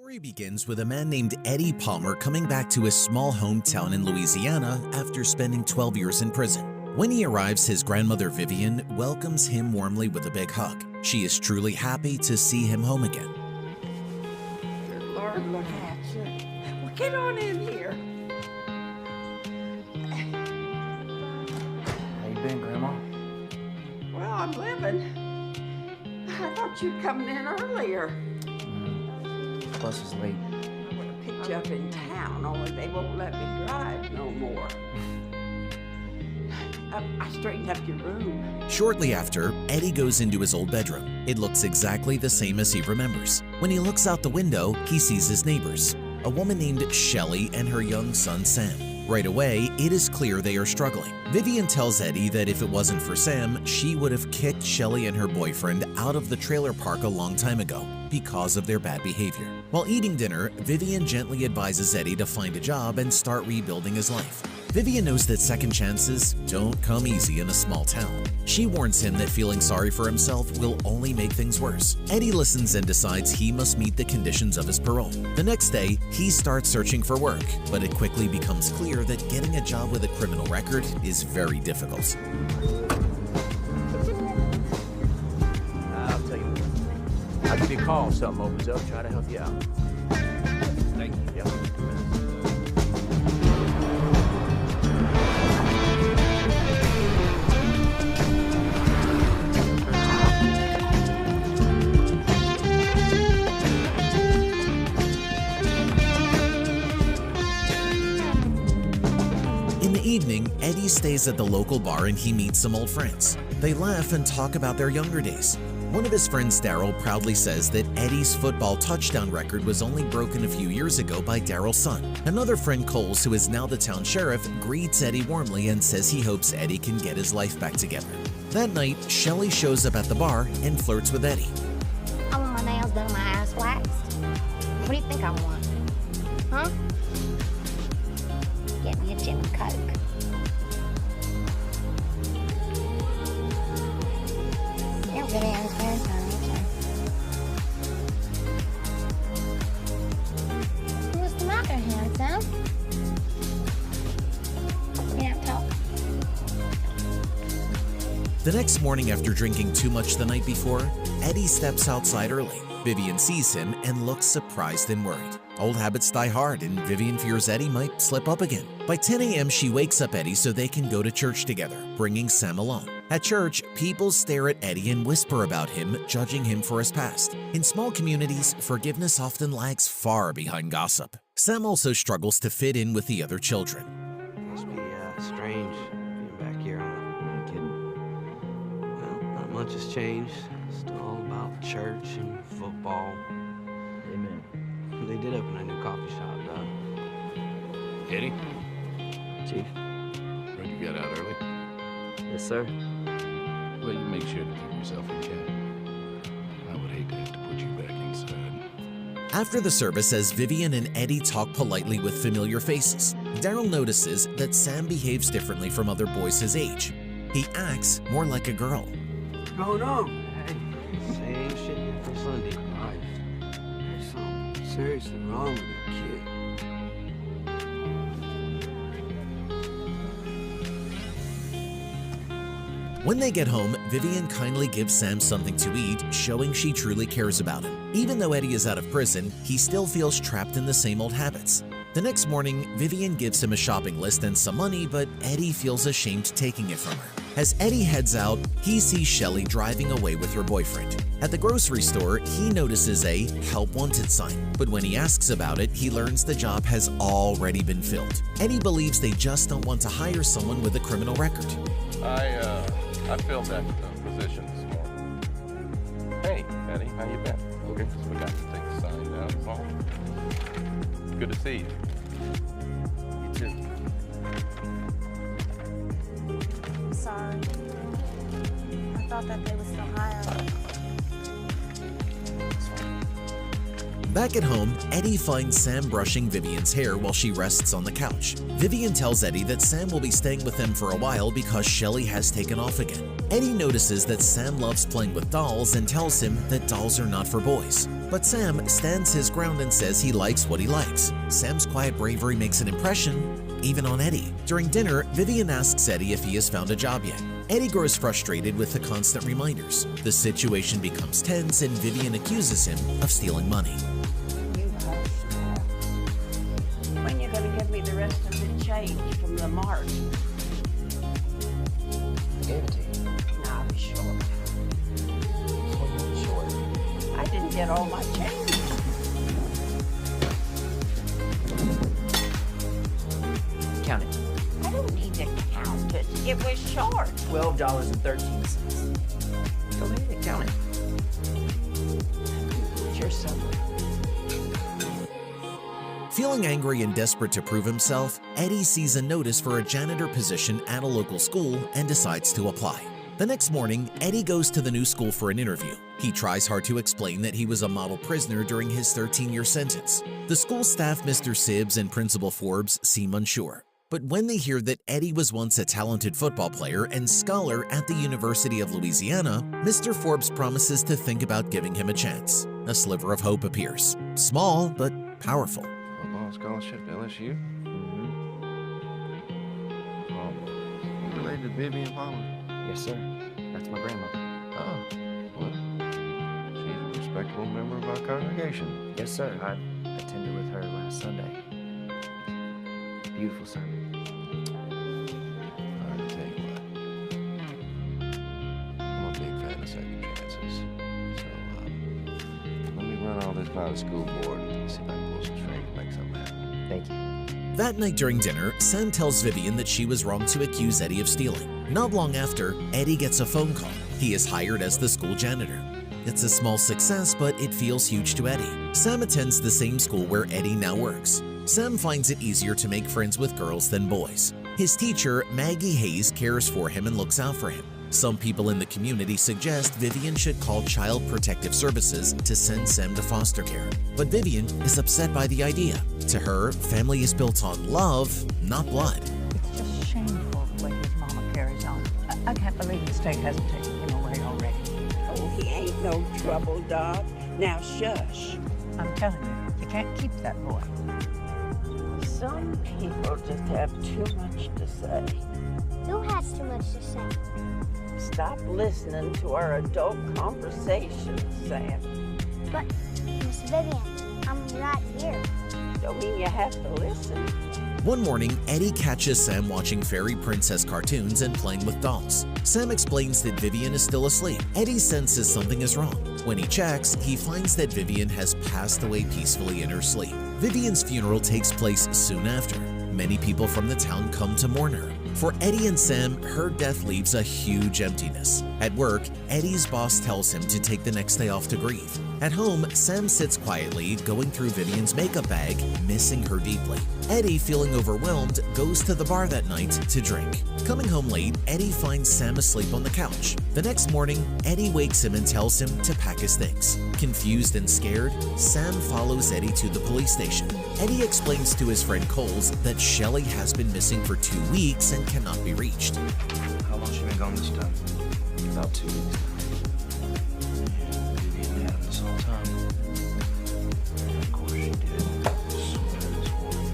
Story begins with a man named Eddie Palmer coming back to his small hometown in Louisiana after spending 12 years in prison. When he arrives, his grandmother Vivian welcomes him warmly with a big hug. She is truly happy to see him home again. Good Lord, look at you. Well, get on in here. How you been, Grandma? Well, I'm living. I thought you'd come in earlier. Bus is late. I would have picked you up in town, only they won't let me drive no more. I straightened up your room. Shortly after, Eddie goes into his old bedroom. It looks exactly the same as he remembers. When he looks out the window, he sees his neighbors, a woman named Shelley and her young son Sam. Right away, it is clear they are struggling. Vivian tells Eddie that if it wasn't for Sam, she would have kicked Shelley and her boyfriend out of the trailer park a long time ago because of their bad behavior. While eating dinner, Vivian gently advises Eddie to find a job and start rebuilding his life. Vivian knows that second chances don't come easy in a small town. She warns him that feeling sorry for himself will only make things worse. Eddie listens and decides he must meet the conditions of his parole. The next day, he starts searching for work, but it quickly becomes clear that getting a job with a criminal record is very difficult. I'll tell you what. I'll give you a call if something opens up. Try to help you out. Thank you. Yep. In the evening, Eddie stays at the local bar and he meets some old friends. They laugh and talk about their younger days. One of his friends, Daryl, proudly says that Eddie's football touchdown record was only broken a few years ago by Daryl's son. Another friend, Coles, who is now the town sheriff, greets Eddie warmly and says he hopes Eddie can get his life back together. That night, Shelley shows up at the bar and flirts with Eddie. I want my nails done and my ass waxed. What do you think I want? Huh? Get me a gin and coke. You're really on his grandson, aren't you? What's the matter, handsome? We don't talk. The next morning, after drinking too much the night before, Eddie steps outside early. Vivian sees him and looks surprised and worried. Old habits die hard, and Vivian fears Eddie might slip up again. By 10 a.m., she wakes up Eddie so they can go to church together, bringing Sam along. At church, people stare at Eddie and whisper about him, judging him for his past. In small communities, forgiveness often lags far behind gossip. Sam also struggles to fit in with the other children. Must be strange being back here. I'm kidding. Well, not much has changed. Still all about church and football. Amen. They did open a new coffee shop, though. Eddie, Chief? heard you got out early. Yes, sir. Well, you make sure to keep yourself in check. I would hate to have to put you back inside. After the service, as Vivian and Eddie talk politely with familiar faces, Daryl notices that Sam behaves differently from other boys his age. He acts more like a girl. What's going on? Hey, same shit for Sunday. Life. There's something seriously wrong with that kid. When they get home, Vivian kindly gives Sam something to eat, showing she truly cares about him. Even though Eddie is out of prison, he still feels trapped in the same old habits. The next morning, Vivian gives him a shopping list and some money, but Eddie feels ashamed taking it from her. As Eddie heads out, he sees Shelley driving away with her boyfriend. At the grocery store, he notices a "Help Wanted" sign, but when he asks about it, he learns the job has already been filled. Eddie believes they just don't want to hire someone with a criminal record. I filled that position this morning. Hey, Eddie, how you been? Okay, so we got to take the sign down, that's all. Good to see you. You too. Sorry. I thought that they were still hiring. Back at home, Eddie finds Sam brushing Vivian's hair while she rests on the couch. Vivian tells Eddie that Sam will be staying with them for a while because Shelley has taken off again. Eddie notices that Sam loves playing with dolls and tells him that dolls are not for boys. But Sam stands his ground and says he likes what he likes. Sam's quiet bravery makes an impression, even on Eddie. During dinner, Vivian asks Eddie if he has found a job yet. Eddie grows frustrated with the constant reminders. The situation becomes tense and Vivian accuses him of stealing money. You hush now. When you gonna give me the rest of the change from the mart? I gave it to you. Now I'm short. Short. I didn't get all my change. Count it. I don't need to count it. It was short. $12.13. Go ahead and count it. You're somewhere. Feeling angry and desperate to prove himself, Eddie sees a notice for a janitor position at a local school and decides to apply. The next morning, Eddie goes to the new school for an interview. He tries hard to explain that he was a model prisoner during his 13-year sentence. The school staff, Mr. Sibbs and Principal Forbes, seem unsure. But when they hear that Eddie was once a talented football player and scholar at the University of Louisiana, Mr. Forbes promises to think about giving him a chance. A sliver of hope appears. Small, but powerful. Football scholarship to LSU? You related to Vivian Palmer? Yes, sir. That's my grandmother. Oh, well, she's a respectable member of our congregation. Yes, sir. I attended with her last Sunday. Beautiful sermon. I'll tell you what. I'm a big fan of second chances. So, let me run all this by the school board and see if I can pull some strings and make something happen. Thank you. That night during dinner, Sam tells Vivian that she was wrong to accuse Eddie of stealing. Not long after, Eddie gets a phone call. He is hired as the school janitor. It's a small success, but it feels huge to Eddie. Sam attends the same school where Eddie now works. Sam finds it easier to make friends with girls than boys. His teacher, Maggie Hayes, cares for him and looks out for him. Some people in the community suggest Vivian should call Child Protective Services to send Sam to foster care. But Vivian is upset by the idea. To her, family is built on love, not blood. It's just shameful the way his mama carries on. I can't believe the state hasn't taken him away already. Oh, he ain't no trouble, Doc. Now shush. I'm telling you, you can't keep that boy. Some people just have too much to say. Who has too much to say? Stop listening to our adult conversations, Sam. But, Miss Vivian, I'm right here. Don't mean you have to listen. One morning, Eddie catches Sam watching Fairy Princess cartoons and playing with dolls. Sam explains that Vivian is still asleep. Eddie senses something is wrong. When he checks, he finds that Vivian has passed away peacefully in her sleep. Vivian's funeral takes place soon after. Many people from the town come to mourn her. For Eddie and Sam, her death leaves a huge emptiness. At work, Eddie's boss tells him to take the next day off to grieve. At home, Sam sits quietly, going through Vivian's makeup bag, missing her deeply. Eddie, feeling overwhelmed, goes to the bar that night to drink. Coming home late, Eddie finds Sam asleep on the couch. The next morning, Eddie wakes him and tells him to pack his things. Confused and scared, Sam follows Eddie to the police station. Eddie explains to his friend Coles that Shelley has been missing for 2 weeks and cannot be reached. How long she been gone this time? About 2 weeks. Vivian had him this whole time. Of course she did. I swear this woman.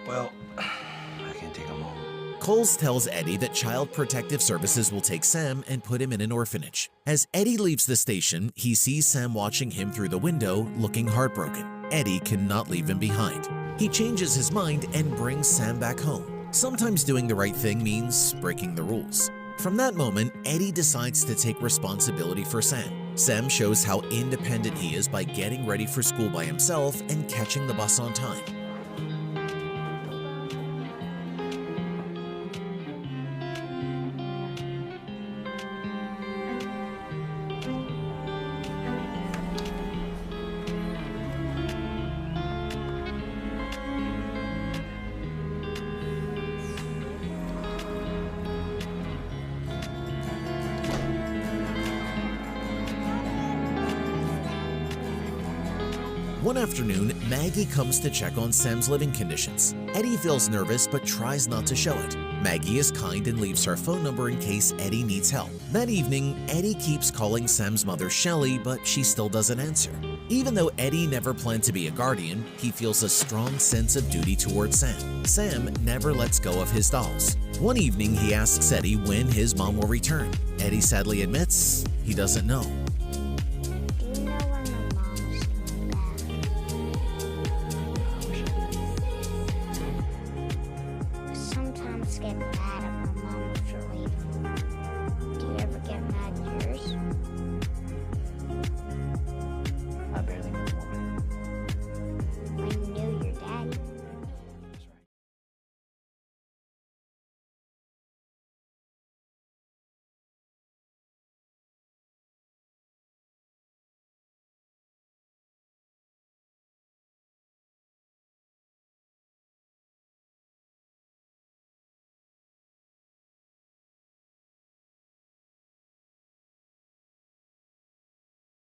Well, I can't take him home. Coles tells Eddie that Child Protective Services will take Sam and put him in an orphanage. As Eddie leaves the station, he sees Sam watching him through the window, looking heartbroken. Eddie cannot leave him behind. He changes his mind and brings Sam back home. Sometimes doing the right thing means breaking the rules. From that moment, Eddie decides to take responsibility for Sam. Sam shows how independent he is by getting ready for school by himself and catching the bus on time. One afternoon, Maggie comes to check on Sam's living conditions. Eddie feels nervous but tries not to show it. Maggie is kind and leaves her phone number in case Eddie needs help. That evening, Eddie keeps calling Sam's mother Shelley, but she still doesn't answer. Even though Eddie never planned to be a guardian, he feels a strong sense of duty towards Sam. Sam never lets go of his dolls. One evening, he asks Eddie when his mom will return. Eddie sadly admits he doesn't know. Do you know when my mom's coming back? I sometimes get bad